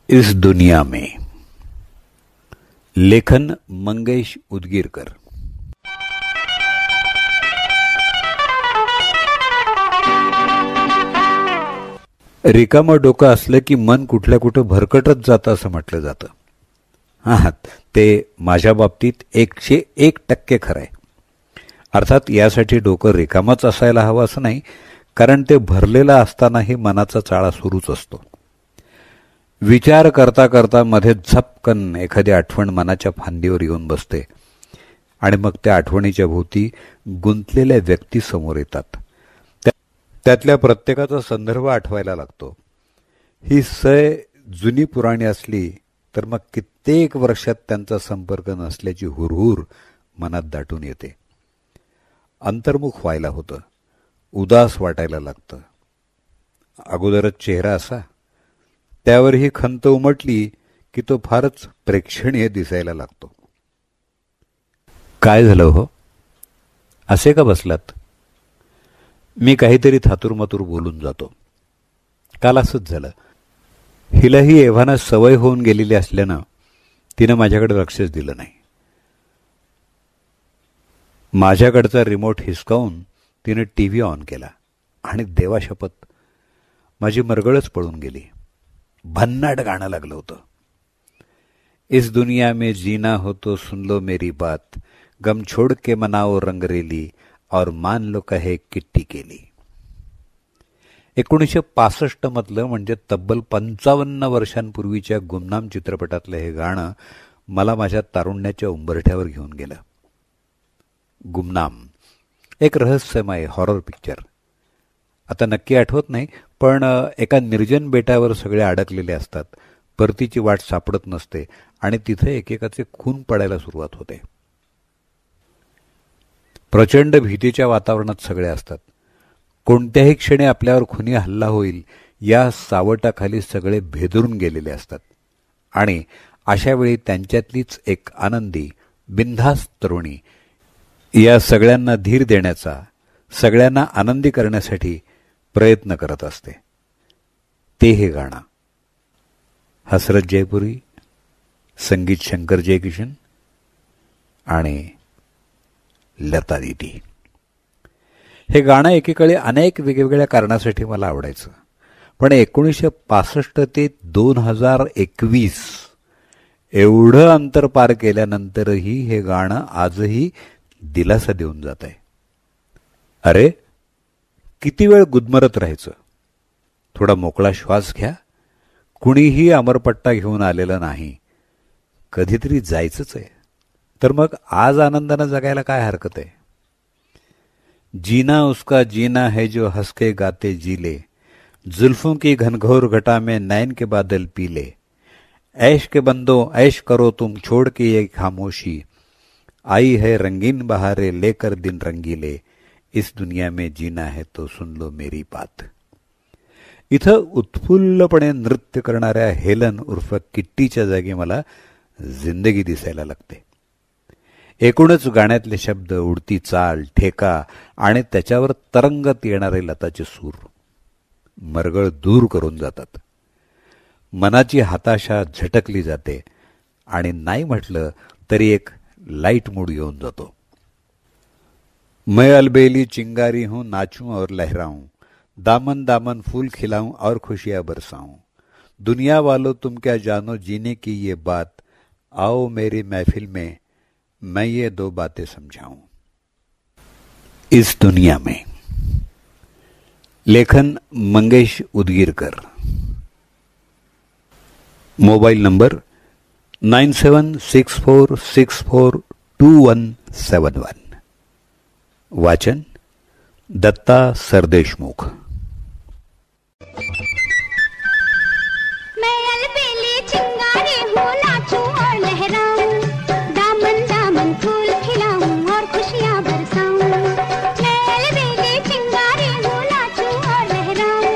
इस दुनिया में। लेखन मंगेश उदगीरकर। रिकामं डोकं असलं की मन कुठल्या कुठं भरकटत जातं असं म्हटलं जातं. हा, ते माझ्या बाबतीत 101% खरं आहे. अर्थात यासाठी डोकं रिकामच असायला हवं असं नाही, कारण ते भरलेलं असतानाही मनाचा चाळा सुरूच असतो. विचार करता करता मध्ये झपकन एखादी आठवण मनाच्या फांदीवर येऊन बसते आणि मग त्या आठवणीच्या भोवती गुंतलेल्या व्यक्ती समोर येतात. त्यातल्या प्रत्येकाचा संदर्भ आठवायला लागतो. ही सय जुनी पुराणी असली तर मग कित्येक वर्षात त्यांचा संपर्क नसल्याची हुरहुर मनात दाटून येते. अंतर्मुख व्हायला होतं, उदास वाटायला लागतं. अगोदरच चेहरा असा, त्यावर ही खंत उमटली की तो फारच प्रेक्षणीय दिसायला लागतो. काय झालं हो, असे का बसलात? मी काहीतरी थातूरमातूर बोलून जातो. काल असंच झालं. हिलाही एव्हाना सवय होऊन गेलेली असल्यानं तिनं माझ्याकडे लक्षच दिलं नाही. माझ्याकडचा रिमोट हिसकावून तिने टीव्ही ऑन केला आणि देवाशपथ माझी मरगळच पळून गेली. भन्नाट गाणं लागलं होतं. इस दुनिया में जीना हो तो सुन लो मेरी बात, गम छोड़ के मनाओ रंगरेली और मान लो कहे किट्टी केली. 1965 मधलं म्हणजे तब्बल 55 वर्षांपूर्वीच्या गुमनाम चित्रपटातलं हे गाणं मला माझ्या तारुण्याच्या उंबरठ्यावर घेऊन गेलं. गुमनाम एक रहस्यमय हॉरर पिक्चर. आता नक्की आठवत नाही, पण एका निर्जन बेटावर सगळे अडकलेले असतात. परतीची वाट सापडत नसते आणि तिथे एकेकाचे खून पडायला सुरुवात होते. प्रचंड भीतीच्या वातावरणात सगळे असतात. कोणत्याही क्षणी आपल्यावर खुनी हल्ला होईल या सावटाखाली सगळे भेदरून गेलेले असतात. आणि अशावेळी त्यांच्यातलीच एक आनंदी बिनधास्त तरुणी या सगळ्यांना धीर देण्याचा, सगळ्यांना आनंदी करण्यासाठी प्रयत्न करत असते. ते हे गाणं. हसरत जयपुरी, संगीत शंकर जयकिशन आणि लता दीदी. हे गाणं एकीकडे अनेक वेगवेगळ्या कारणासाठी मला आवडायचं, पण 1965 ते 2021 एवढं अंतर पार केल्यानंतरही हे गाणं आजही दिलासा देऊन जात आहे. अरे, किती वेळ गुदमरत राहायचं? थोडा मोकळा श्वास घ्या. कुणीही अमरपट्टा घेऊन आलेला नाही. कधीतरी जायचंच आहे, तर मग आज आनंदानं जगायला काय हरकत आहे? जीना उसका जीना है जो हंस के गाते जीले, जुल्फों की घनघोर घटा में नैन के बादल पीले, ऐश के बंदो ऐश करो तुम छोड़ के ये खामोशी, आई है रंगीन बहारे लेकर दिन रंगीले, इस दुनिया में जीना है तो सुन लो मेरी बात. इथं उत्फुल्लपणे नृत्य करणाऱ्या हेलन उर्फ किट्टीच्या जागी मला जिंदगी दिसायला लागते. एकूणच गाण्यातले शब्द, उडती चाल, ठेका आणि त्याच्यावर तरंगत येणारे लताचे सूर मरगळ दूर करून जातात. मनाची हताशा झटकली जाते आणि नाही म्हटलं तरी एक लाईट मूड येऊन जातो. मैं अलबेली चिंगारी हूं, नाचूं और लहराऊं, दामन दामन फूल खिलाऊं और खुशियां बरसाऊं, दुनिया वालों तुम क्या जानो जीने की ये बात, आओ मेरी महफिल में मैं ये दो बातें समझाऊं. इस दुनिया में. लेखन मंगेश उदगीरकर. Mobile number 9764642171. वाचन दत्ता सरदेशमुख. मैं अलबेली चिंगारी हूँ, नाचूं और लहराऊं, दामन दामन फूल खिलाऊं और खुशियाँ बरसाऊं. मैं अलबेली चिंगारी हूँ, नाचूं और लहराऊं,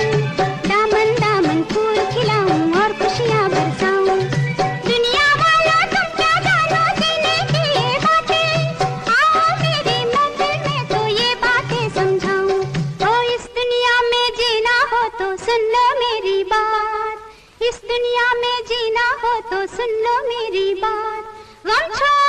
दामन दामन फूल खिलाऊं और खुशियाँ बरसाऊं. दुनिया वालों तुम क्या जानो जीने की ये बातें, आओ मेरी महफिल में तो ये बातें समझाऊं. ओ इस दुनिया इस दुनिया में जीना हो तो सुन लो मेरी बात, गम छोड़